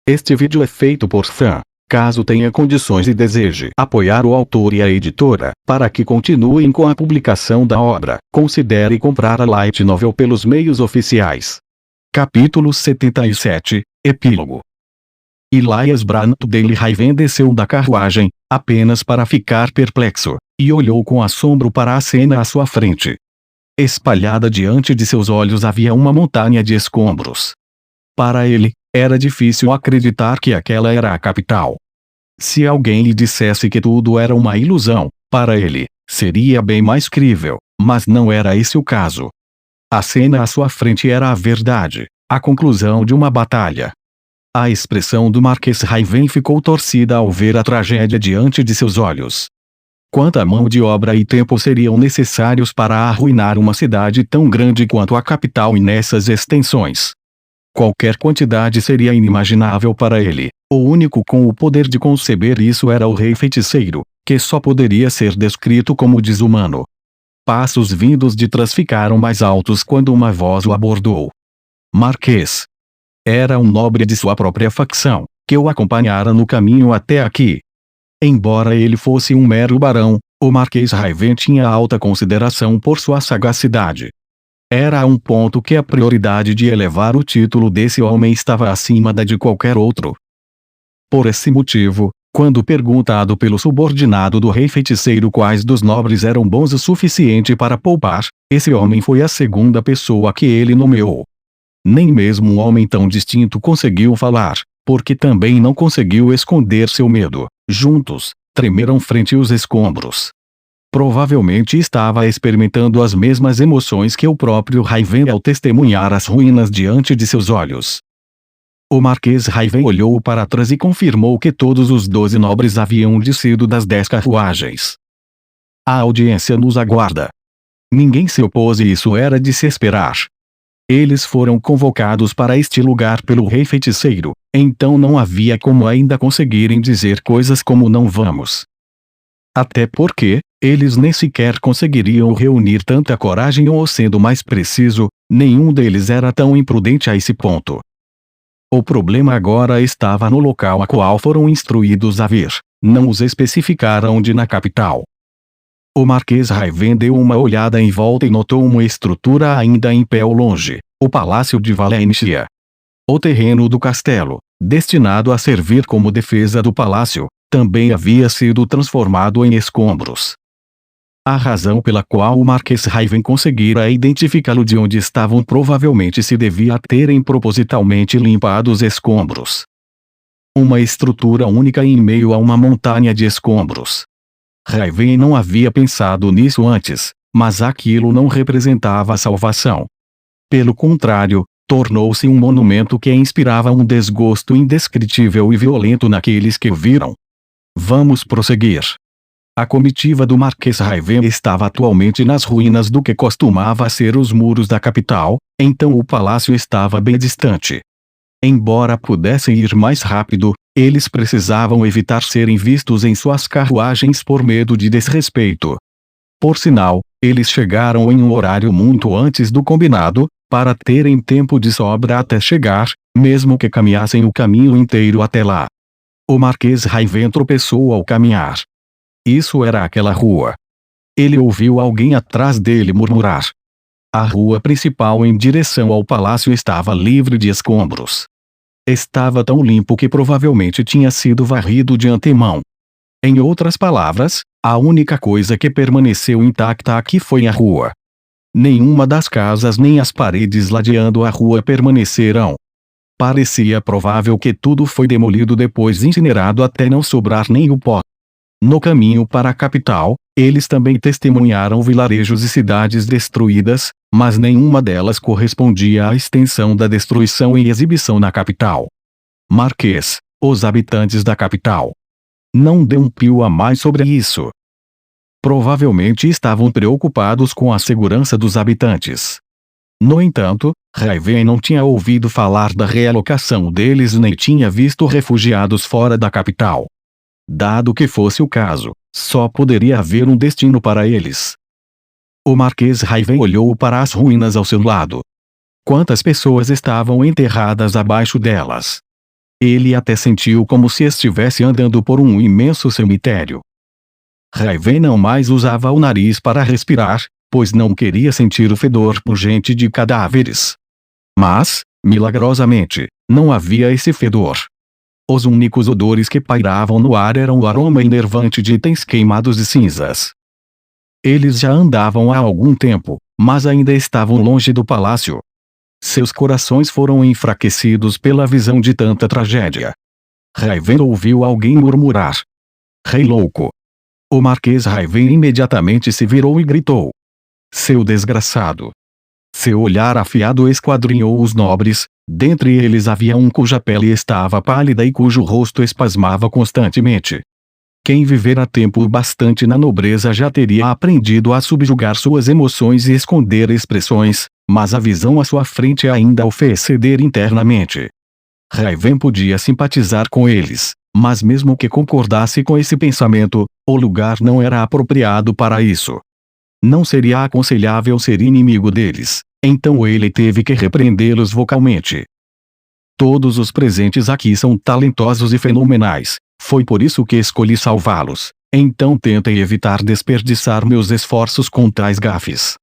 Este vídeo é feito por fã. Caso tenha condições e deseje apoiar o autor e a editora, para que continuem com a publicação da obra, considere comprar a light novel pelos meios oficiais. Capítulo 77, Epílogo. Elias Brandale Raven desceu da carruagem, apenas para ficar perplexo, e olhou com assombro para a cena à sua frente. Espalhada diante de seus olhos havia uma montanha de escombros. Para ele, era difícil acreditar que aquela era a capital. Se alguém lhe dissesse que tudo era uma ilusão, para ele, seria bem mais crível, mas não era esse o caso. A cena à sua frente era a verdade, a conclusão de uma batalha. A expressão do Marquês Raven ficou torcida ao ver a tragédia diante de seus olhos. Quanta mão de obra e tempo seriam necessários para arruinar uma cidade tão grande quanto a capital e nessas extensões? Qualquer quantidade seria inimaginável para ele. O único com o poder de conceber isso era o rei feiticeiro, que só poderia ser descrito como desumano. Passos vindos de trás ficaram mais altos quando uma voz o abordou. Marquês. Era um nobre de sua própria facção, que o acompanhara no caminho até aqui. Embora ele fosse um mero barão, o Marquês Raven tinha alta consideração por sua sagacidade. Era a um ponto que a prioridade de elevar o título desse homem estava acima da de qualquer outro. Por esse motivo, quando perguntado pelo subordinado do rei feiticeiro quais dos nobres eram bons o suficiente para poupar, esse homem foi a segunda pessoa que ele nomeou. Nem mesmo um homem tão distinto conseguiu falar, porque também não conseguiu esconder seu medo. Juntos, tremeram frente aos escombros. Provavelmente estava experimentando as mesmas emoções que o próprio Raven ao testemunhar as ruínas diante de seus olhos. O Marquês Raven olhou para trás e confirmou que todos os 12 nobres haviam descido das 10 carruagens. A audiência nos aguarda. Ninguém se opôs e isso era de se esperar. Eles foram convocados para este lugar pelo rei feiticeiro, então não havia como ainda conseguirem dizer coisas como não vamos. Até porque, eles nem sequer conseguiriam reunir tanta coragem ou, sendo mais preciso, nenhum deles era tão imprudente a esse ponto. O problema agora estava no local a qual foram instruídos a vir, não os especificaram onde na capital. O Marquês Raven deu uma olhada em volta e notou uma estrutura ainda em pé ao longe, o Palácio de Valentia. O terreno do castelo, destinado a servir como defesa do palácio, também havia sido transformado em escombros. A razão pela qual o Marquês Raven conseguira identificá-lo de onde estavam provavelmente se devia a terem propositalmente limpado os escombros. Uma estrutura única em meio a uma montanha de escombros. Raven não havia pensado nisso antes, mas aquilo não representava a salvação. Pelo contrário, tornou-se um monumento que inspirava um desgosto indescritível e violento naqueles que o viram. Vamos prosseguir. A comitiva do Marquês Raven estava atualmente nas ruínas do que costumava ser os muros da capital, então o palácio estava bem distante. Embora pudessem ir mais rápido, eles precisavam evitar serem vistos em suas carruagens por medo de desrespeito. Por sinal, eles chegaram em um horário muito antes do combinado, para terem tempo de sobra até chegar, mesmo que caminhassem o caminho inteiro até lá. O Marquês Raven tropeçou ao caminhar. Isso era aquela rua. Ele ouviu alguém atrás dele murmurar. A rua principal em direção ao palácio estava livre de escombros. Estava tão limpo que provavelmente tinha sido varrido de antemão. Em outras palavras, a única coisa que permaneceu intacta aqui foi a rua. Nenhuma das casas nem as paredes ladeando a rua permaneceram. Parecia provável que tudo foi demolido depois incinerado até não sobrar nem o pó. No caminho para a capital, eles também testemunharam vilarejos e cidades destruídas, mas nenhuma delas correspondia à extensão da destruição em exibição na capital. Marquês, os habitantes da capital. Não dê um pio a mais sobre isso. Provavelmente estavam preocupados com a segurança dos habitantes. No entanto, Raven não tinha ouvido falar da realocação deles nem tinha visto refugiados fora da capital. Dado que fosse o caso, só poderia haver um destino para eles. O Marquês Raven olhou para as ruínas ao seu lado. Quantas pessoas estavam enterradas abaixo delas? Ele até sentiu como se estivesse andando por um imenso cemitério. Raven não mais usava o nariz para respirar, pois não queria sentir o fedor pungente de cadáveres. Mas, milagrosamente, não havia esse fedor. Os únicos odores que pairavam no ar eram o aroma enervante de itens queimados e cinzas. Eles já andavam há algum tempo, mas ainda estavam longe do palácio. Seus corações foram enfraquecidos pela visão de tanta tragédia. Raven ouviu alguém murmurar: "Rei louco!" O Marquês Raven imediatamente se virou e gritou: "Seu desgraçado!" Seu olhar afiado esquadrinhou os nobres. Dentre eles havia um cuja pele estava pálida e cujo rosto espasmava constantemente. Quem vivera tempo bastante na nobreza já teria aprendido a subjugar suas emoções e esconder expressões, mas a visão à sua frente ainda o fez ceder internamente. Raven podia simpatizar com eles, mas mesmo que concordasse com esse pensamento, o lugar não era apropriado para isso. Não seria aconselhável ser inimigo deles, então ele teve que repreendê-los vocalmente. Todos os presentes aqui são talentosos e fenomenais, foi por isso que escolhi salvá-los, então tentem evitar desperdiçar meus esforços com tais gafes.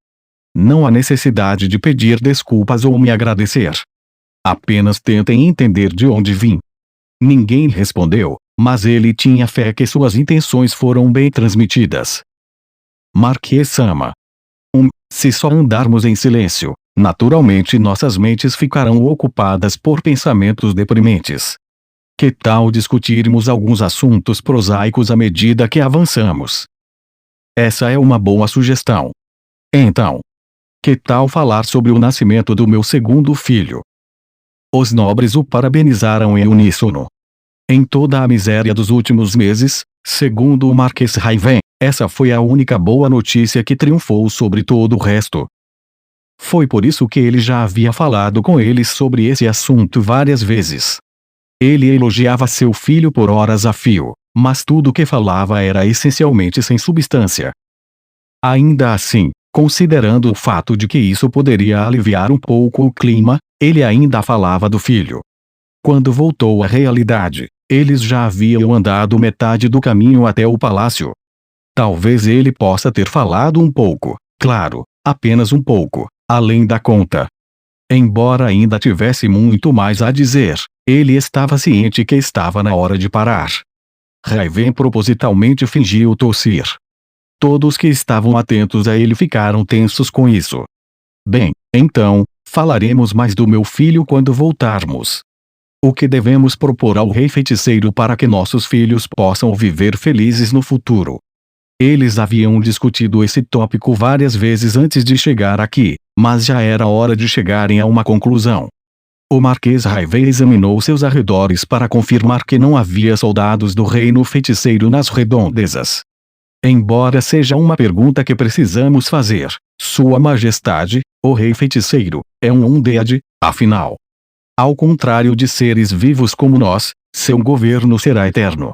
Não há necessidade de pedir desculpas ou me agradecer. Apenas tentem entender de onde vim. Ninguém respondeu, mas ele tinha fé que suas intenções foram bem transmitidas. Marquês Sama. Se só andarmos em silêncio, naturalmente nossas mentes ficarão ocupadas por pensamentos deprimentes. Que tal discutirmos alguns assuntos prosaicos à medida que avançamos? Essa é uma boa sugestão. Então, que tal falar sobre o nascimento do meu segundo filho? Os nobres o parabenizaram em uníssono. Em toda a miséria dos últimos meses, segundo o Marquês Raven, essa foi a única boa notícia que triunfou sobre todo o resto. Foi por isso que ele já havia falado com eles sobre esse assunto várias vezes. Ele elogiava seu filho por horas a fio, mas tudo o que falava era essencialmente sem substância. Ainda assim, considerando o fato de que isso poderia aliviar um pouco o clima, ele ainda falava do filho. Quando voltou à realidade, eles já haviam andado metade do caminho até o palácio. Talvez ele possa ter falado um pouco, claro, apenas um pouco, além da conta. Embora ainda tivesse muito mais a dizer, ele estava ciente que estava na hora de parar. Raven propositalmente fingiu tossir. Todos que estavam atentos a ele ficaram tensos com isso. Bem, então, falaremos mais do meu filho quando voltarmos. O que devemos propor ao rei feiticeiro para que nossos filhos possam viver felizes no futuro? Eles haviam discutido esse tópico várias vezes antes de chegar aqui, mas já era hora de chegarem a uma conclusão. O Marquês Raven examinou seus arredores para confirmar que não havia soldados do reino feiticeiro nas redondezas. Embora seja uma pergunta que precisamos fazer, Sua Majestade, o rei feiticeiro, é um undead, afinal. Ao contrário de seres vivos como nós, seu governo será eterno.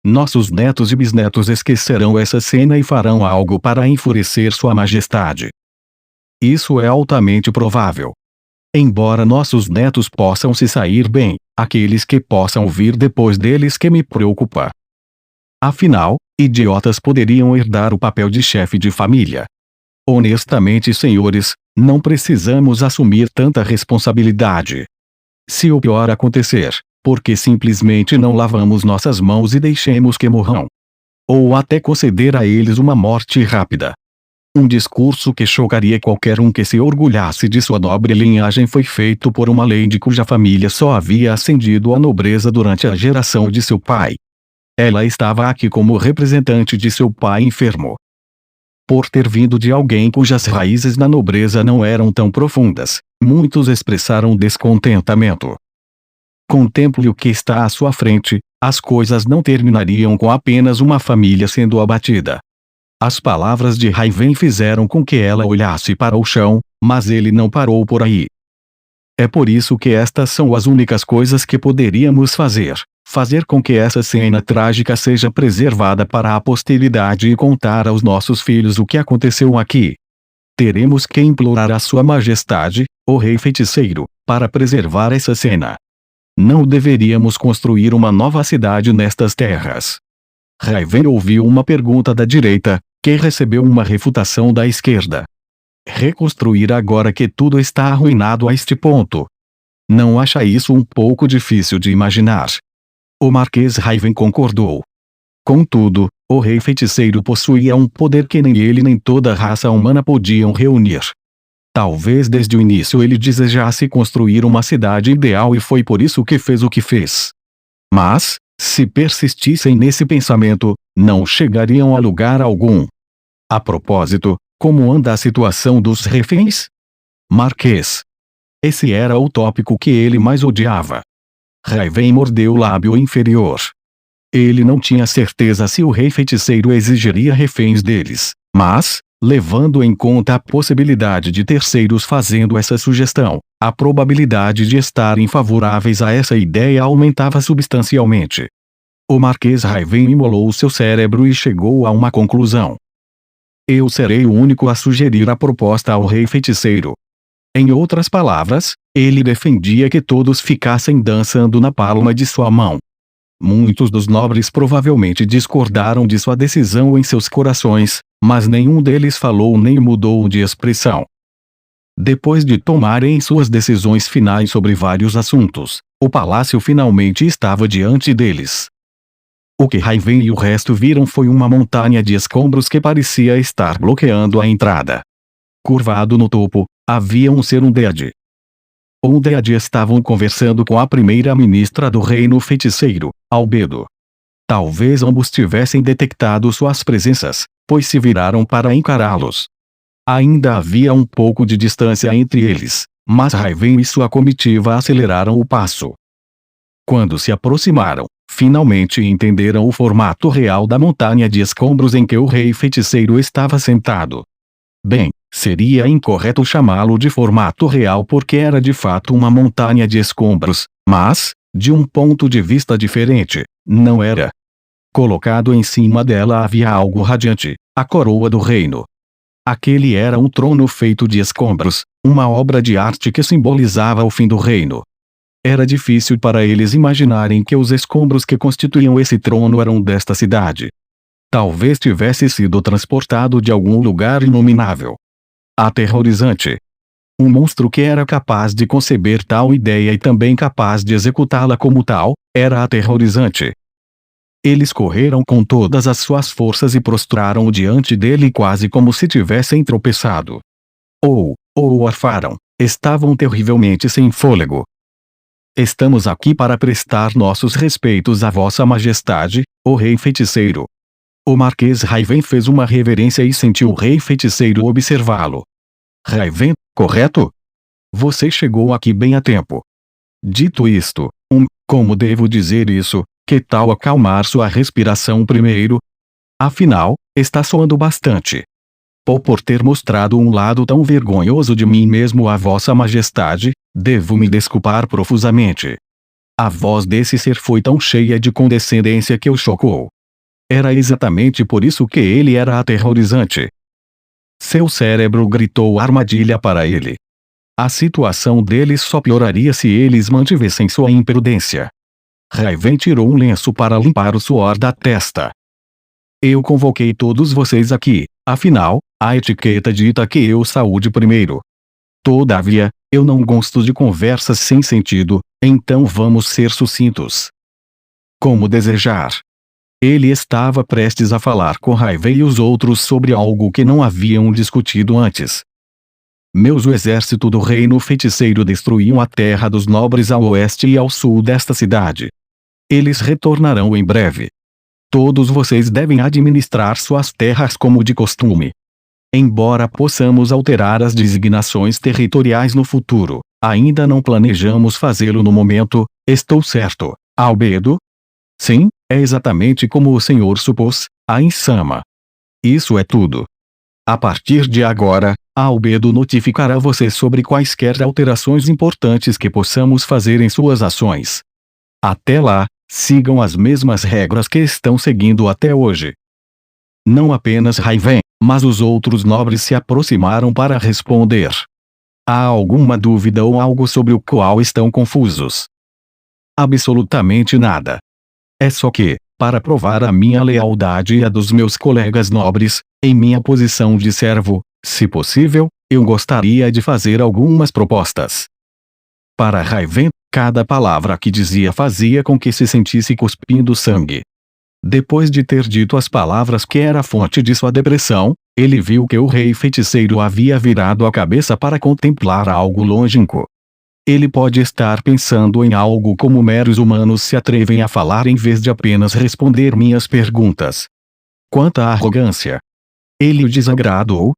Nossos netos e bisnetos esquecerão essa cena e farão algo para enfurecer Sua Majestade. Isso é altamente provável. Embora nossos netos possam se sair bem, aqueles que possam vir depois deles que me preocupa. Afinal, idiotas poderiam herdar o papel de chefe de família. Honestamente, senhores, não precisamos assumir tanta responsabilidade. Se o pior acontecer, por que simplesmente não lavamos nossas mãos e deixemos que morram? Ou até conceder a eles uma morte rápida. Um discurso que chocaria qualquer um que se orgulhasse de sua nobre linhagem foi feito por uma lady cuja família só havia ascendido à nobreza durante a geração de seu pai. Ela estava aqui como representante de seu pai enfermo. Por ter vindo de alguém cujas raízes na nobreza não eram tão profundas, muitos expressaram descontentamento. Contemple o que está à sua frente, as coisas não terminariam com apenas uma família sendo abatida. As palavras de Raven fizeram com que ela olhasse para o chão, mas ele não parou por aí. É por isso que estas são as únicas coisas que poderíamos fazer. Fazer com que essa cena trágica seja preservada para a posteridade e contar aos nossos filhos o que aconteceu aqui. Teremos que implorar a Sua Majestade, o Rei Feiticeiro, para preservar essa cena. Não deveríamos construir uma nova cidade nestas terras. Raven ouviu uma pergunta da direita, que recebeu uma refutação da esquerda. Reconstruir agora que tudo está arruinado a este ponto. Não acha isso um pouco difícil de imaginar? O Marquês Raven concordou. Contudo, o rei feiticeiro possuía um poder que nem ele nem toda a raça humana podiam reunir. Talvez desde o início ele desejasse construir uma cidade ideal e foi por isso que fez o que fez. Mas, se persistissem nesse pensamento, não chegariam a lugar algum. A propósito, como anda a situação dos reféns? Marquês. Esse era o tópico que ele mais odiava. Raven mordeu o lábio inferior. Ele não tinha certeza se o rei feiticeiro exigiria reféns deles, mas, levando em conta a possibilidade de terceiros fazendo essa sugestão, a probabilidade de estarem favoráveis a essa ideia aumentava substancialmente. O Marquês Raven imolou seu cérebro e chegou a uma conclusão. Eu serei o único a sugerir a proposta ao rei feiticeiro. Em outras palavras, ele defendia que todos ficassem dançando na palma de sua mão. Muitos dos nobres provavelmente discordaram de sua decisão em seus corações, mas nenhum deles falou nem mudou de expressão. Depois de tomarem suas decisões finais sobre vários assuntos, o palácio finalmente estava diante deles. O que Raven e o resto viram foi uma montanha de escombros que parecia estar bloqueando a entrada. Curvado no topo, havia um ser Undead. O Undead estavam conversando com a primeira-ministra do reino feiticeiro, Albedo. Talvez ambos tivessem detectado suas presenças, pois se viraram para encará-los. Ainda havia um pouco de distância entre eles, mas Raven e sua comitiva aceleraram o passo. Quando se aproximaram, finalmente entenderam o formato real da montanha de escombros em que o rei feiticeiro estava sentado. Bem, seria incorreto chamá-lo de formato real porque era de fato uma montanha de escombros, mas, de um ponto de vista diferente, não era. Colocado em cima dela havia algo radiante, a coroa do reino. Aquele era um trono feito de escombros, uma obra de arte que simbolizava o fim do reino. Era difícil para eles imaginarem que os escombros que constituíam esse trono eram desta cidade. Talvez tivesse sido transportado de algum lugar inominável. Aterrorizante. Um monstro que era capaz de conceber tal ideia e também capaz de executá-la como tal, era aterrorizante. Eles correram com todas as suas forças e prostraram-o diante dele quase como se tivessem tropeçado. Ou arfaram. Estavam terrivelmente sem fôlego. Estamos aqui para prestar nossos respeitos a Vossa Majestade, o Rei Feiticeiro. O Marquês Raven fez uma reverência e sentiu o Rei Feiticeiro observá-lo. Raven, correto? Você chegou aqui bem a tempo. Dito isto, como devo dizer isso, que tal acalmar sua respiração primeiro? Afinal, está soando bastante. Por ter mostrado um lado tão vergonhoso de mim mesmo a Vossa Majestade, devo me desculpar profusamente. A voz desse ser foi tão cheia de condescendência que o chocou. Era exatamente por isso que ele era aterrorizante. Seu cérebro gritou armadilha para ele. A situação deles só pioraria se eles mantivessem sua imprudência. Raven tirou um lenço para limpar o suor da testa. Eu convoquei todos vocês aqui, afinal, a etiqueta dita que eu saúde primeiro. Todavia, eu não gosto de conversas sem sentido, então vamos ser sucintos. Como desejar. Ele estava prestes a falar com Raven e os outros sobre algo que não haviam discutido antes. O exército do reino feiticeiro destruiu a terra dos nobres ao oeste e ao sul desta cidade. Eles retornarão em breve. Todos vocês devem administrar suas terras como de costume. Embora possamos alterar as designações territoriais no futuro, ainda não planejamos fazê-lo no momento, estou certo, Albedo? Sim, é exatamente como o senhor supôs, a Insama. Isso é tudo. A partir de agora, Albedo notificará você sobre quaisquer alterações importantes que possamos fazer em suas ações. Até lá, sigam as mesmas regras que estão seguindo até hoje. Não apenas Raven, mas os outros nobres se aproximaram para responder. Há alguma dúvida ou algo sobre o qual estão confusos? Absolutamente nada. É só que, para provar a minha lealdade e a dos meus colegas nobres, em minha posição de servo, se possível, eu gostaria de fazer algumas propostas. Para Raven, cada palavra que dizia fazia com que se sentisse cuspindo sangue. Depois de ter dito as palavras que era a fonte de sua depressão, ele viu que o rei feiticeiro havia virado a cabeça para contemplar algo longínquo. Ele pode estar pensando em algo como meros humanos se atrevem a falar em vez de apenas responder minhas perguntas. Quanta arrogância! Ele o desagradou.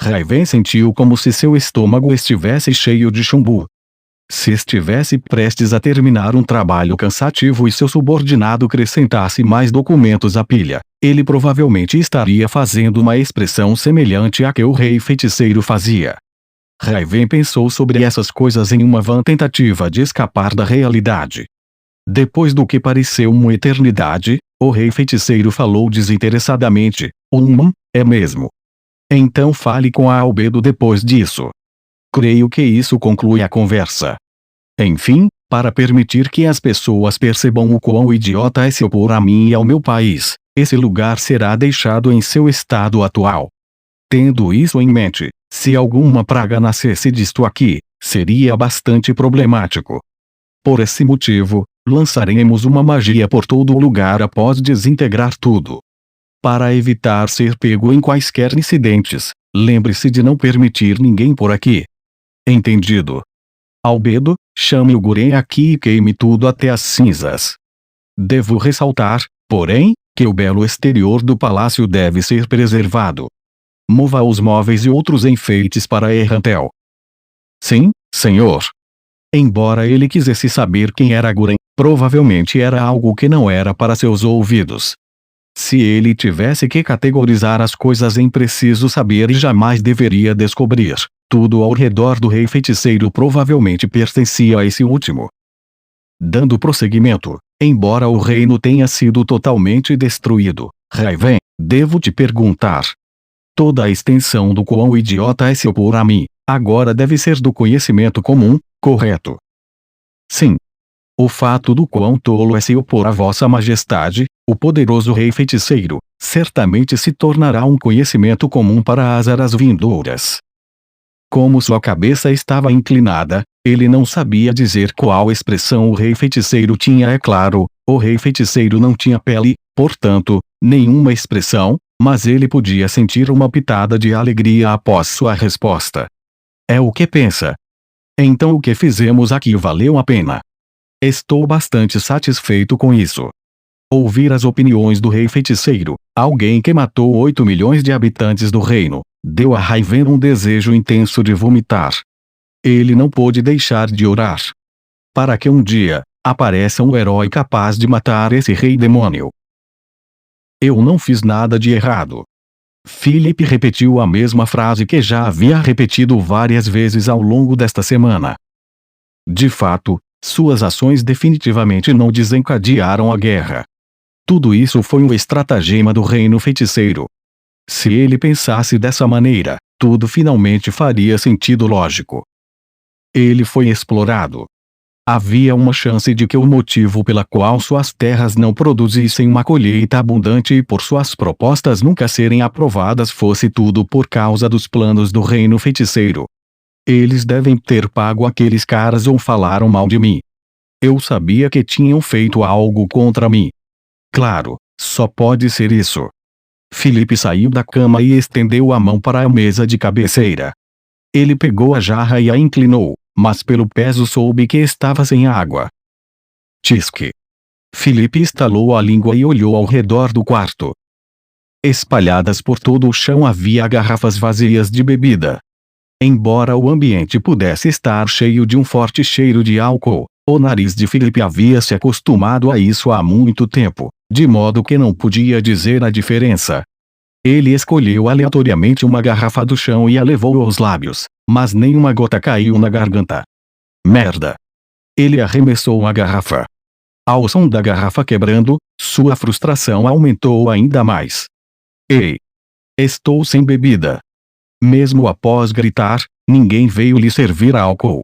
Raven sentiu como se seu estômago estivesse cheio de chumbo. Se estivesse prestes a terminar um trabalho cansativo e seu subordinado acrescentasse mais documentos à pilha, ele provavelmente estaria fazendo uma expressão semelhante à que o rei feiticeiro fazia. Raven pensou sobre essas coisas em uma vã tentativa de escapar da realidade. Depois do que pareceu uma eternidade, o rei feiticeiro falou desinteressadamente: é mesmo. Então fale com a Albedo depois disso. Creio que isso conclui a conversa. Enfim, para permitir que as pessoas percebam o quão idiota é se opor a mim e ao meu país, esse lugar será deixado em seu estado atual. Tendo isso em mente, se alguma praga nascesse disto aqui, seria bastante problemático. Por esse motivo, lançaremos uma magia por todo o lugar após desintegrar tudo. Para evitar ser pego em quaisquer incidentes, lembre-se de não permitir ninguém por aqui. Entendido? Albedo, chame o Guren aqui e queime tudo até as cinzas. Devo ressaltar, porém, que o belo exterior do palácio deve ser preservado. Mova os móveis e outros enfeites para Errantel. Sim, senhor. Embora ele quisesse saber quem era Guren, provavelmente era algo que não era para seus ouvidos. Se ele tivesse que categorizar as coisas em preciso saber e jamais deveria descobrir, tudo ao redor do rei feiticeiro provavelmente pertencia a esse último. Dando prosseguimento, embora o reino tenha sido totalmente destruído, Raven, devo te perguntar. Toda a extensão do quão idiota é se opor a mim, agora deve ser do conhecimento comum, correto? Sim. O fato do quão tolo é se opor a vossa majestade, o poderoso rei feiticeiro, certamente se tornará um conhecimento comum para as eras vindouras. Como sua cabeça estava inclinada, ele não sabia dizer qual expressão o rei feiticeiro tinha. É claro, o rei feiticeiro não tinha pele, portanto, nenhuma expressão, mas ele podia sentir uma pitada de alegria após sua resposta. É o que pensa. Então o que fizemos aqui valeu a pena. Estou bastante satisfeito com isso. Ouvir as opiniões do rei feiticeiro, alguém que matou 8 milhões de habitantes do reino, deu a Raven um desejo intenso de vomitar. Ele não pôde deixar de orar. Para que um dia, apareça um herói capaz de matar esse rei demônio. Eu não fiz nada de errado. Philip repetiu a mesma frase que já havia repetido várias vezes ao longo desta semana. De fato, suas ações definitivamente não desencadearam a guerra. Tudo isso foi um estratagema do reino feiticeiro. Se ele pensasse dessa maneira, tudo finalmente faria sentido lógico. Ele foi explorado. Havia uma chance de que o motivo pela qual suas terras não produzissem uma colheita abundante e por suas propostas nunca serem aprovadas fosse tudo por causa dos planos do reino feiticeiro. Eles devem ter pago aqueles caras ou falaram mal de mim. Eu sabia que tinham feito algo contra mim. Claro, só pode ser isso. Felipe saiu da cama e estendeu a mão para a mesa de cabeceira. Ele pegou a jarra e a inclinou, mas pelo peso soube que estava sem água. Tisque. Felipe estalou a língua e olhou ao redor do quarto. Espalhadas por todo o chão havia garrafas vazias de bebida. Embora o ambiente pudesse estar cheio de um forte cheiro de álcool, o nariz de Felipe havia se acostumado a isso há muito tempo, de modo que não podia dizer a diferença. Ele escolheu aleatoriamente uma garrafa do chão e a levou aos lábios, mas nenhuma gota caiu na garganta. Merda! Ele arremessou a garrafa. Ao som da garrafa quebrando, sua frustração aumentou ainda mais. Ei! Estou sem bebida. Mesmo após gritar, ninguém veio lhe servir álcool.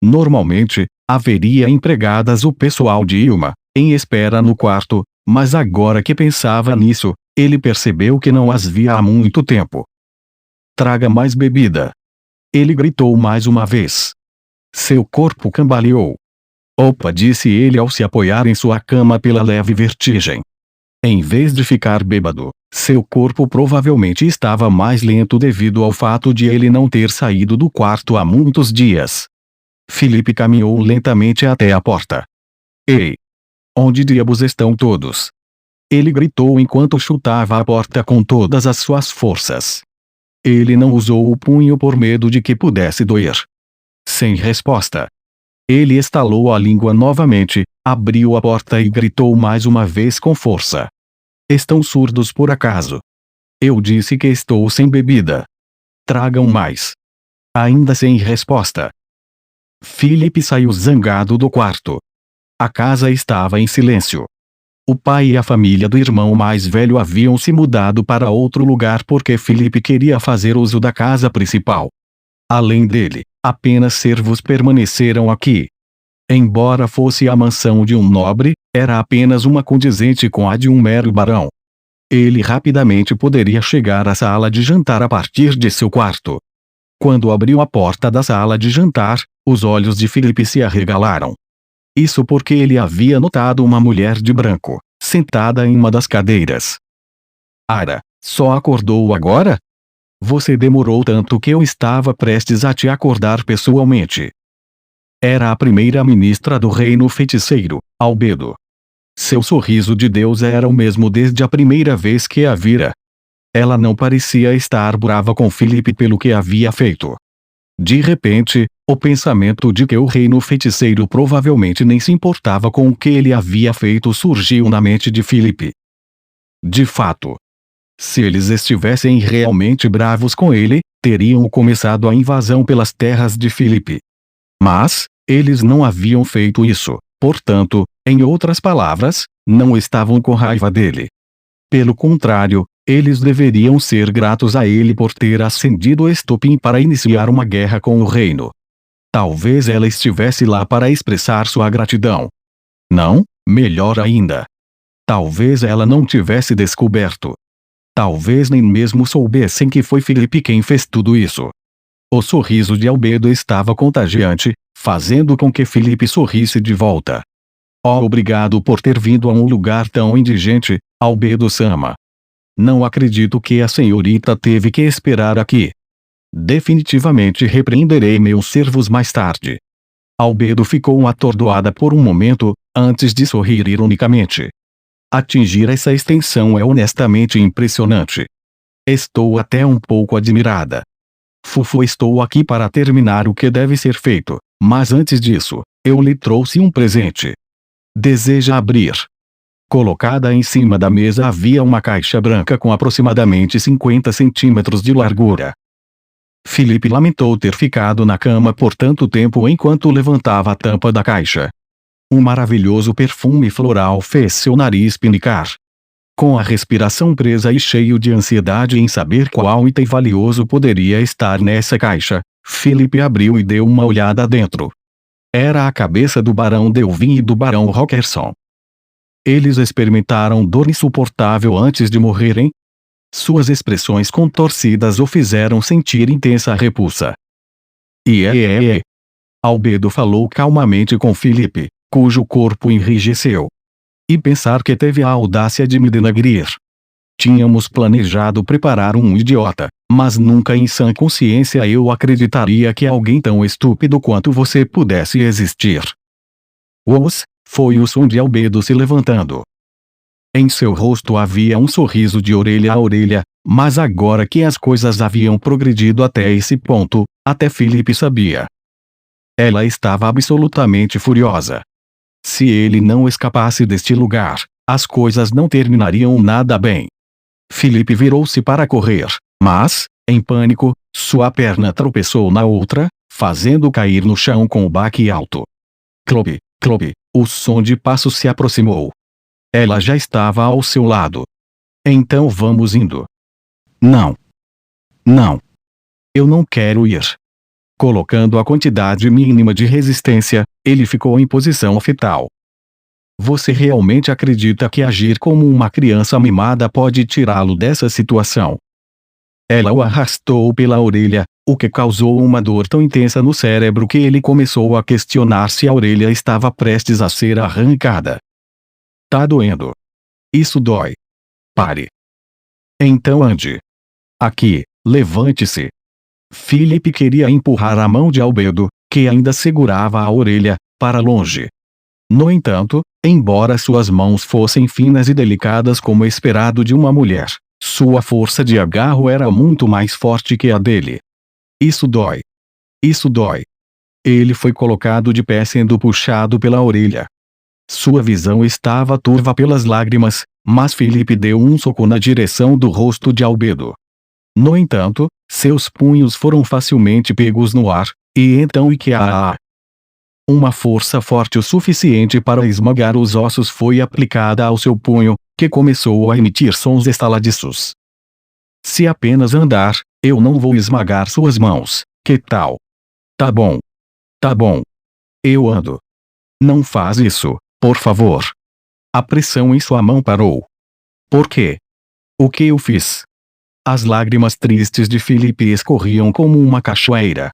Normalmente, Haveria empregadas o pessoal de Ilma, em espera no quarto, mas agora que pensava nisso, ele percebeu que não as via há muito tempo. Traga mais bebida. Ele gritou mais uma vez. Seu corpo cambaleou. Opa, disse ele ao se apoiar em sua cama pela leve vertigem. Em vez de ficar bêbado, seu corpo provavelmente estava mais lento devido ao fato de ele não ter saído do quarto há muitos dias. Felipe caminhou lentamente até a porta. Ei! Onde diabos estão todos? Ele gritou enquanto chutava a porta com todas as suas forças. Ele não usou o punho por medo de que pudesse doer. Sem resposta. Ele estalou a língua novamente, abriu a porta e gritou mais uma vez com força. Estão surdos por acaso? Eu disse que estou sem bebida. Tragam mais. Ainda sem resposta. Felipe saiu zangado do quarto. A casa estava em silêncio. O pai e a família do irmão mais velho haviam se mudado para outro lugar porque Felipe queria fazer uso da casa principal. Além dele, apenas servos permaneceram aqui. Embora fosse a mansão de um nobre, era apenas uma condizente com a de um mero barão. Ele rapidamente poderia chegar à sala de jantar a partir de seu quarto. Quando abriu a porta da sala de jantar, os olhos de Felipe se arregalaram. Isso porque ele havia notado uma mulher de branco, sentada em uma das cadeiras. Ara, só acordou agora? Você demorou tanto que eu estava prestes a te acordar pessoalmente. Era a primeira-ministra do reino feiticeiro, Albedo. Seu sorriso de Deus era o mesmo desde a primeira vez que a vira. Ela não parecia estar brava com Felipe pelo que havia feito. De repente, o pensamento de que o reino feiticeiro provavelmente nem se importava com o que ele havia feito surgiu na mente de Felipe. De fato, se eles estivessem realmente bravos com ele, teriam começado a invasão pelas terras de Felipe. Mas, eles não haviam feito isso, portanto, em outras palavras, não estavam com raiva dele. Pelo contrário, eles deveriam ser gratos a ele por ter acendido o estopim para iniciar uma guerra com o reino. Talvez ela estivesse lá para expressar sua gratidão. Não, melhor ainda. Talvez ela não tivesse descoberto. Talvez nem mesmo soubessem que foi Felipe quem fez tudo isso. O sorriso de Albedo estava contagiante, fazendo com que Felipe sorrisse de volta. Oh, obrigado por ter vindo a um lugar tão indigente, Albedo-sama. Não acredito que a senhorita teve que esperar aqui. Definitivamente repreenderei meus servos mais tarde. Albedo ficou atordoada por um momento, antes de sorrir ironicamente. Atingir essa extensão é honestamente impressionante. Estou até um pouco admirada. Fufu, estou aqui para terminar o que deve ser feito, mas antes disso, eu lhe trouxe um presente. Deseja abrir? Colocada em cima da mesa havia uma caixa branca com aproximadamente 50 centímetros de largura. Felipe lamentou ter ficado na cama por tanto tempo enquanto levantava a tampa da caixa. Um maravilhoso perfume floral fez seu nariz pinicar. Com a respiração presa e cheio de ansiedade em saber qual item valioso poderia estar nessa caixa, Felipe abriu e deu uma olhada dentro. Era a cabeça do Barão Delvin e do Barão Rockerson. Eles experimentaram dor insuportável antes de morrerem. Suas expressões contorcidas o fizeram sentir intensa repulsa. Albedo falou calmamente com Felipe, cujo corpo enrijeceu. E pensar que teve a audácia de me denegrir. Tínhamos planejado preparar um idiota, mas nunca em sã consciência eu acreditaria que alguém tão estúpido quanto você pudesse existir. Os, foi o som de Albedo se levantando. Em seu rosto havia um sorriso de orelha a orelha, mas agora que as coisas haviam progredido até esse ponto, até Felipe sabia. Ela estava absolutamente furiosa. Se ele não escapasse deste lugar, as coisas não terminariam nada bem. Felipe virou-se para correr, mas, em pânico, sua perna tropeçou na outra, fazendo cair no chão com o baque alto. Clop, clop, o som de passos se aproximou. Ela já estava ao seu lado. Então vamos indo. Não. Não. Eu não quero ir. Colocando a quantidade mínima de resistência, ele ficou em posição fetal. Você realmente acredita que agir como uma criança mimada pode tirá-lo dessa situação? Ela o arrastou pela orelha, o que causou uma dor tão intensa no cérebro que ele começou a questionar se a orelha estava prestes a ser arrancada. Tá doendo. Isso dói. Pare. Então ande. Aqui, levante-se. Philip queria empurrar a mão de Albedo, que ainda segurava a orelha, para longe. No entanto, embora suas mãos fossem finas e delicadas como esperado de uma mulher, sua força de agarro era muito mais forte que a dele. Isso dói. Isso dói. Ele foi colocado de pé sendo puxado pela orelha. Sua visão estava turva pelas lágrimas, mas Philip deu um soco na direção do rosto de Albedo. No entanto, seus punhos foram facilmente pegos no ar, e então uma força forte o suficiente para esmagar os ossos foi aplicada ao seu punho, que começou a emitir sons estaladiços. Se apenas andar, eu não vou esmagar suas mãos, que tal? Tá bom. Tá bom. Eu ando. Não faz isso, por favor. A pressão em sua mão parou. Por quê? O que eu fiz? As lágrimas tristes de Philip escorriam como uma cachoeira.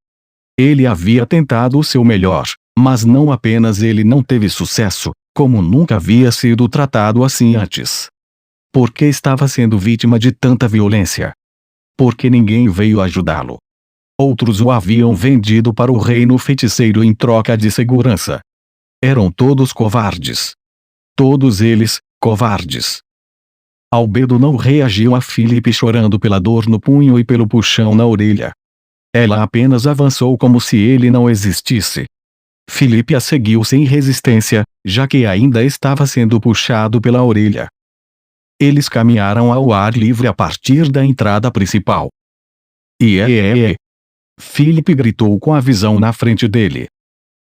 Ele havia tentado o seu melhor, mas não apenas ele não teve sucesso, como nunca havia sido tratado assim antes. Por que estava sendo vítima de tanta violência? Porque ninguém veio ajudá-lo. Outros o haviam vendido para o reino feiticeiro em troca de segurança. Eram todos covardes. Todos eles, covardes. Albedo não reagiu a Philip chorando pela dor no punho e pelo puxão na orelha. Ela apenas avançou como se ele não existisse. Philip a seguiu sem resistência, já que ainda estava sendo puxado pela orelha. Eles caminharam ao ar livre a partir da entrada principal. Philip gritou com a visão na frente dele.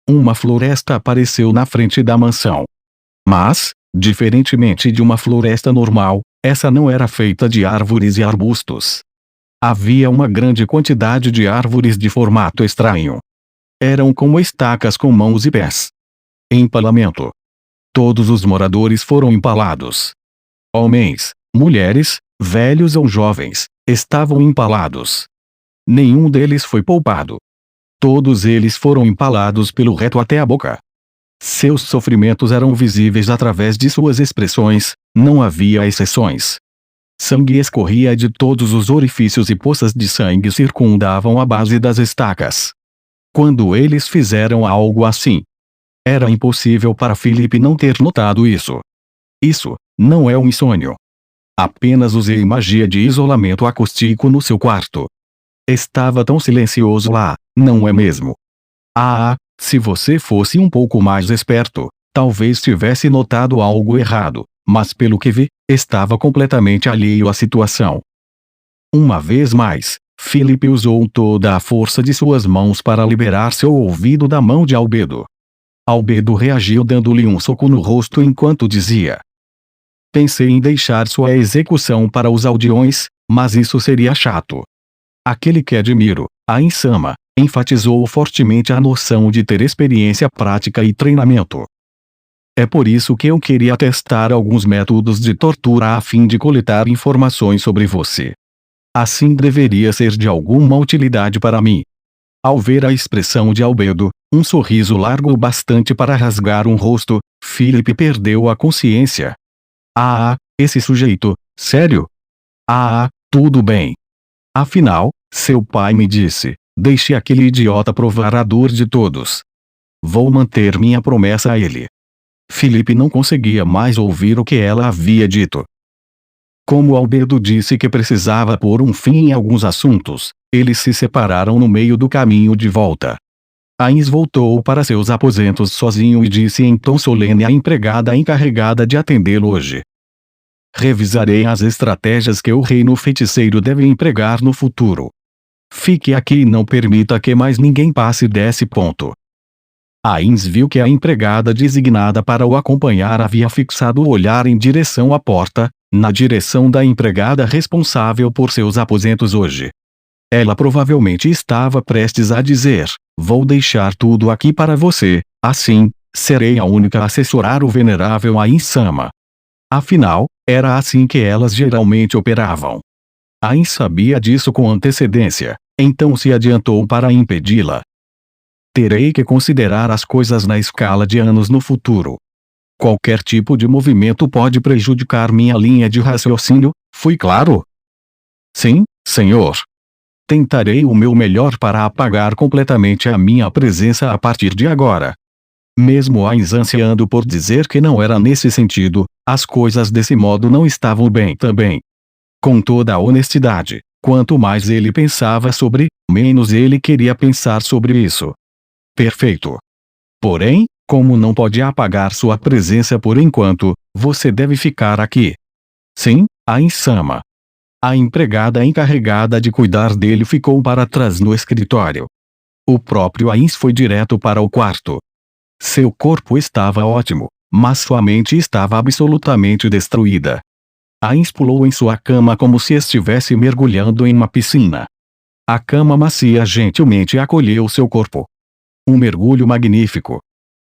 Uma floresta apareceu na frente da mansão. Mas, diferentemente de uma floresta normal, essa não era feita de árvores e arbustos. Havia uma grande quantidade de árvores de formato estranho. Eram como estacas com mãos e pés. Empalamento. Todos os moradores foram empalados. Homens, mulheres, velhos ou jovens, estavam empalados. Nenhum deles foi poupado. Todos eles foram empalados pelo reto até a boca. Seus sofrimentos eram visíveis através de suas expressões, não havia exceções. Sangue escorria de todos os orifícios e poças de sangue circundavam a base das estacas. Quando eles fizeram algo assim, era impossível para Philip não ter notado isso. Isso não é um sonho. Apenas usei magia de isolamento acústico no seu quarto. Estava tão silencioso lá, não é mesmo? Se você fosse um pouco mais esperto, talvez tivesse notado algo errado, mas pelo que vi, estava completamente alheio à situação. Uma vez mais, Philip usou toda a força de suas mãos para liberar seu ouvido da mão de Albedo. Albedo reagiu dando-lhe um soco no rosto enquanto dizia: Pensei em deixar sua execução para os aldeões, mas isso seria chato. Aquele que admiro, a Insama, enfatizou fortemente a noção de ter experiência prática e treinamento. É por isso que eu queria testar alguns métodos de tortura a fim de coletar informações sobre você. Assim deveria ser de alguma utilidade para mim. Ao ver a expressão de Albedo, um sorriso largo o bastante para rasgar um rosto, Philip perdeu a consciência. Esse sujeito, sério? Tudo bem. Afinal, seu pai me disse, deixe aquele idiota provar a dor de todos. Vou manter minha promessa a ele. Philip não conseguia mais ouvir o que ela havia dito. Como Albedo disse que precisava pôr um fim em alguns assuntos, eles se separaram no meio do caminho de volta. Ains voltou para seus aposentos sozinho e disse em tom solene à empregada encarregada de atendê-lo hoje: Revisarei as estratégias que o reino feiticeiro deve empregar no futuro. Fique aqui e não permita que mais ninguém passe desse ponto. Ains viu que a empregada designada para o acompanhar havia fixado o olhar em direção à porta, na direção da empregada responsável por seus aposentos hoje. Ela provavelmente estava prestes a dizer: vou deixar tudo aqui para você, assim, serei a única a assessorar o venerável Ain-sama. Afinal, era assim que elas geralmente operavam. Ain sabia disso com antecedência, então se adiantou para impedi-la. Terei que considerar as coisas na escala de anos no futuro. Qualquer tipo de movimento pode prejudicar minha linha de raciocínio, fui claro? Sim, senhor. Tentarei o meu melhor para apagar completamente a minha presença a partir de agora. Mesmo Ain ansiando por dizer que não era nesse sentido, as coisas desse modo não estavam bem também. Com toda a honestidade, quanto mais ele pensava sobre, menos ele queria pensar sobre isso. Perfeito. Porém, como não pode apagar sua presença por enquanto, você deve ficar aqui. Sim, Ain-sama. A empregada encarregada de cuidar dele ficou para trás no escritório. O próprio Ain foi direto para o quarto. Seu corpo estava ótimo, mas sua mente estava absolutamente destruída. Ain pulou em sua cama como se estivesse mergulhando em uma piscina. A cama macia gentilmente acolheu seu corpo. Um mergulho magnífico.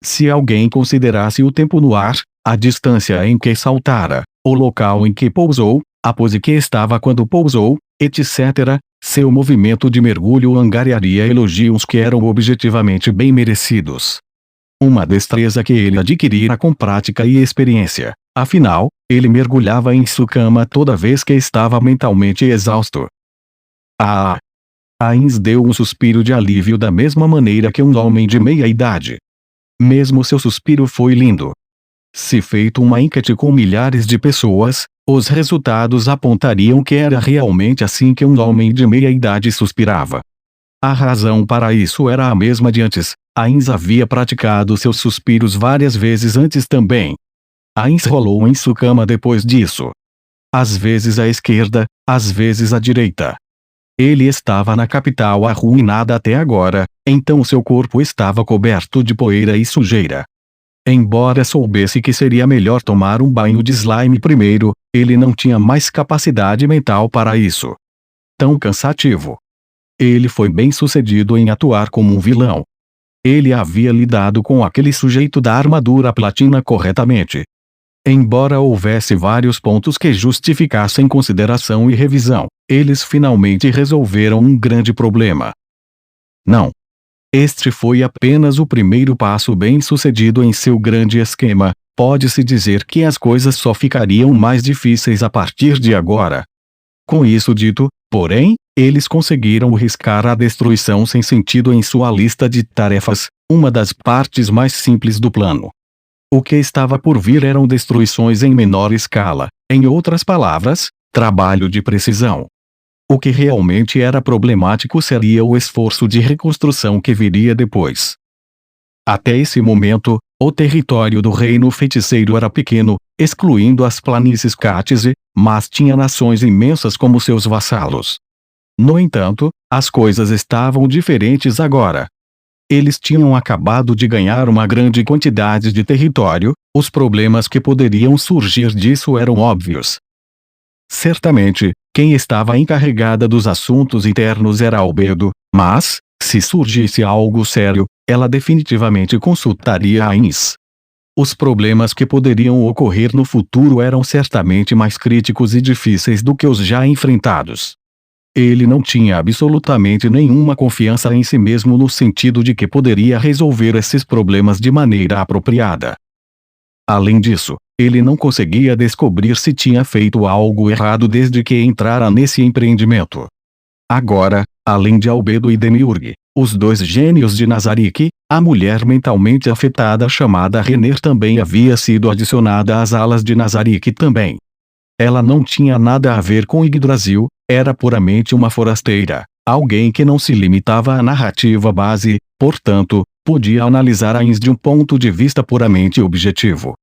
Se alguém considerasse o tempo no ar, a distância em que saltara, o local em que pousou, a pose que estava quando pousou, etc., seu movimento de mergulho angariaria elogios que eram objetivamente bem merecidos. Uma destreza que ele adquirira com prática e experiência. Afinal, ele mergulhava em sua cama toda vez que estava mentalmente exausto. Ah! Ain deu um suspiro de alívio da mesma maneira que um homem de meia idade. Mesmo seu suspiro foi lindo. Se feito uma enquete com milhares de pessoas, os resultados apontariam que era realmente assim que um homem de meia idade suspirava. A razão para isso era a mesma de antes. Ain havia praticado seus suspiros várias vezes antes também. Ain rolou em sua cama depois disso. Às vezes à esquerda, às vezes à direita. Ele estava na capital arruinada até agora, então seu corpo estava coberto de poeira e sujeira. Embora soubesse que seria melhor tomar um banho de slime primeiro, ele não tinha mais capacidade mental para isso. Tão cansativo. Ele foi bem sucedido em atuar como um vilão. Ele havia lidado com aquele sujeito da armadura platina corretamente. Embora houvesse vários pontos que justificassem consideração e revisão, eles finalmente resolveram um grande problema. Não. Este foi apenas o primeiro passo bem sucedido em seu grande esquema. Pode-se dizer que as coisas só ficariam mais difíceis a partir de agora. Com isso dito, porém, eles conseguiram riscar a destruição sem sentido em sua lista de tarefas, uma das partes mais simples do plano. O que estava por vir eram destruições em menor escala, em outras palavras, trabalho de precisão. O que realmente era problemático seria o esforço de reconstrução que viria depois. Até esse momento, o território do reino feiticeiro era pequeno, excluindo as planícies Katze, mas tinha nações imensas como seus vassalos. No entanto, as coisas estavam diferentes agora. Eles tinham acabado de ganhar uma grande quantidade de território, os problemas que poderiam surgir disso eram óbvios. Certamente, quem estava encarregada dos assuntos internos era Albedo, mas, se surgisse algo sério, ela definitivamente consultaria Ain. Os problemas que poderiam ocorrer no futuro eram certamente mais críticos e difíceis do que os já enfrentados. Ele não tinha absolutamente nenhuma confiança em si mesmo no sentido de que poderia resolver esses problemas de maneira apropriada. Além disso, ele não conseguia descobrir se tinha feito algo errado desde que entrara nesse empreendimento. Agora, além de Albedo e Demiurge, os dois gênios de Nazarick, a mulher mentalmente afetada chamada Renner também havia sido adicionada às alas de Nazarick também. Ela não tinha nada a ver com Yggdrasil, era puramente uma forasteira, alguém que não se limitava à narrativa base, portanto, podia analisar Ain de um ponto de vista puramente objetivo.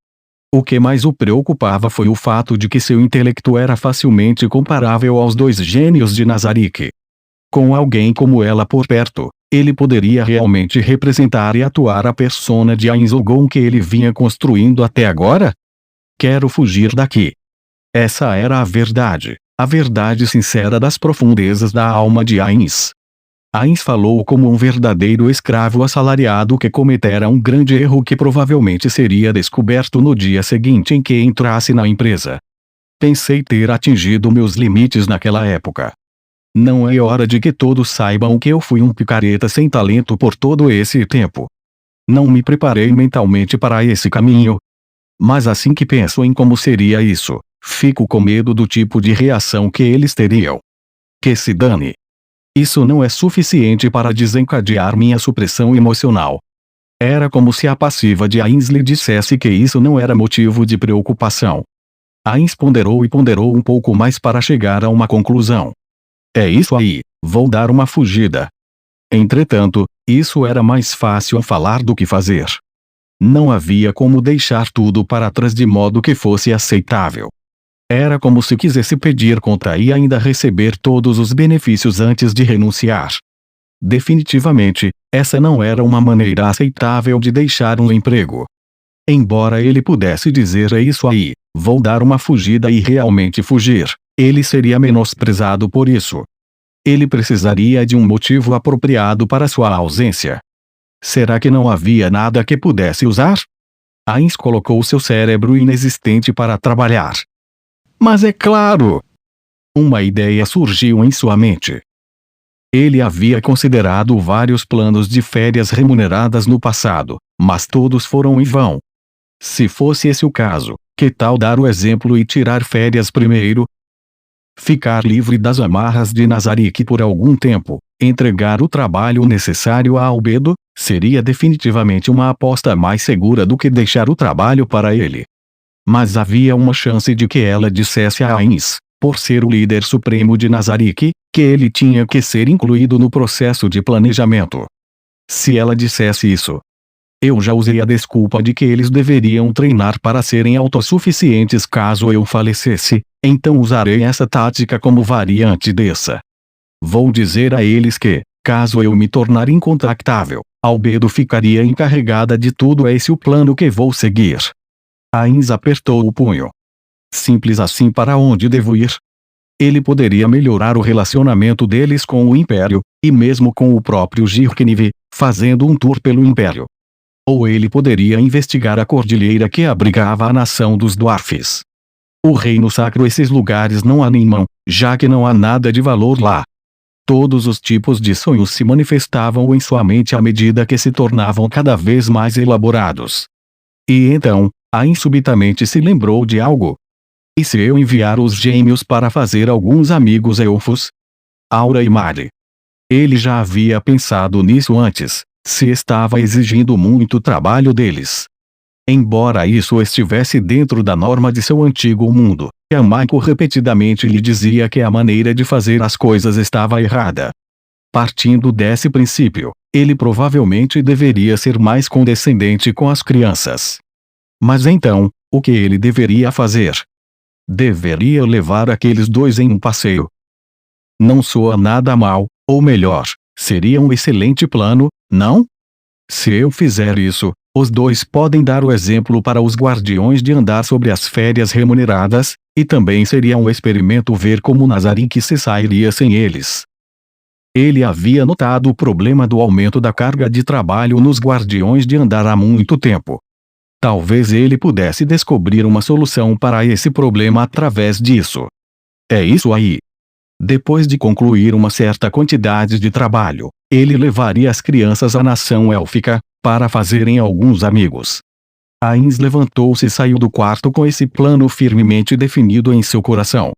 O que mais o preocupava foi o fato de que seu intelecto era facilmente comparável aos dois gênios de Nazarick. Com alguém como ela por perto, ele poderia realmente representar e atuar a persona de Ain Zogon que ele vinha construindo até agora? Quero fugir daqui. Essa era a verdade. a verdade sincera das profundezas da alma de Ains. Ains falou como um verdadeiro escravo assalariado que cometera um grande erro que provavelmente seria descoberto no dia seguinte em que entrasse na empresa. Pensei ter atingido meus limites naquela época. Não é hora de que todos saibam que eu fui um picareta sem talento por todo esse tempo. Não me preparei mentalmente para esse caminho. Mas assim que penso em como seria isso, fico com medo do tipo de reação que eles teriam. Que se dane. Isso não é suficiente para desencadear minha supressão emocional. Era como se a passiva de Ains lhe dissesse que isso não era motivo de preocupação. Ains ponderou e ponderou um pouco mais para chegar a uma conclusão. É isso aí, vou dar uma fugida. Entretanto, isso era mais fácil a falar do que fazer. Não havia como deixar tudo para trás de modo que fosse aceitável. Era como se quisesse pedir conta e ainda receber todos os benefícios antes de renunciar. Definitivamente, essa não era uma maneira aceitável de deixar um emprego. Embora ele pudesse dizer é isso aí, vou dar uma fugida e realmente fugir, ele seria menosprezado por isso. Ele precisaria de um motivo apropriado para sua ausência. Será que não havia nada que pudesse usar? Ains colocou seu cérebro inexistente para trabalhar. Mas é claro! Uma ideia surgiu em sua mente. Ele havia considerado vários planos de férias remuneradas no passado, mas todos foram em vão. Se fosse esse o caso, que tal dar o exemplo e tirar férias primeiro? Ficar livre das amarras de Nazarick por algum tempo, entregar o trabalho necessário a Albedo, seria definitivamente uma aposta mais segura do que deixar o trabalho para ele. Mas havia uma chance de que ela dissesse a Ains, por ser o líder supremo de Nazarick, que ele tinha que ser incluído no processo de planejamento. Se ela dissesse isso, eu já usei a desculpa de que eles deveriam treinar para serem autossuficientes caso eu falecesse, então usarei essa tática como variante dessa. Vou dizer a eles que, caso eu me tornar incontactável, Albedo ficaria encarregada de tudo. É esse o plano que vou seguir. Ains apertou o punho. Simples assim. Para onde devo ir? Ele poderia melhorar o relacionamento deles com o Império, e mesmo com o próprio Jirkniv, fazendo um tour pelo Império. Ou ele poderia investigar a cordilheira que abrigava a nação dos Dwarfs. O Reino Sacro. Esses lugares não animam, já que não há nada de valor lá. Todos os tipos de sonhos se manifestavam em sua mente à medida que se tornavam cada vez mais elaborados. E então, Ains subitamente se lembrou de algo. E se eu enviar os gêmeos para fazer alguns amigos elfos? Aura e Mari. Ele já havia pensado nisso antes, se estava exigindo muito trabalho deles. Embora isso estivesse dentro da norma de seu antigo mundo, Yamaiko repetidamente lhe dizia que a maneira de fazer as coisas estava errada. Partindo desse princípio, ele provavelmente deveria ser mais condescendente com as crianças. Mas então, o que ele deveria fazer? Deveria levar aqueles dois em um passeio. Não soa nada mal, ou melhor, seria um excelente plano, não? Se eu fizer isso, os dois podem dar o exemplo para os guardiões de andar sobre as férias remuneradas, e também seria um experimento ver como Nazarick se sairia sem eles. Ele havia notado o problema do aumento da carga de trabalho nos guardiões de andar há muito tempo. Talvez ele pudesse descobrir uma solução para esse problema através disso. É isso aí. Depois de concluir uma certa quantidade de trabalho, ele levaria as crianças à nação élfica, para fazerem alguns amigos. Ains levantou-se e saiu do quarto com esse plano firmemente definido em seu coração.